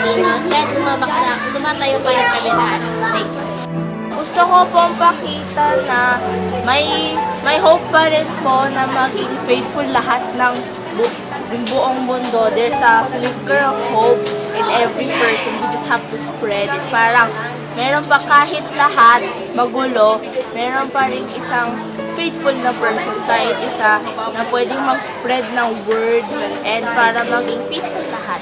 Filipinos. Kahit bumabaksak, tumatayo pa rin kami lahat. Thank you. Gusto ko pong pakita na may hope pa rin po na maging faithful lahat ng buong mundo. There's a flicker of hope in every person. We just have to spread it. Parang meron pa kahit lahat magulo, meron pa rin isang faithful na person, kahit isa na pwedeng mag-spread ng word and para maging peaceful lahat.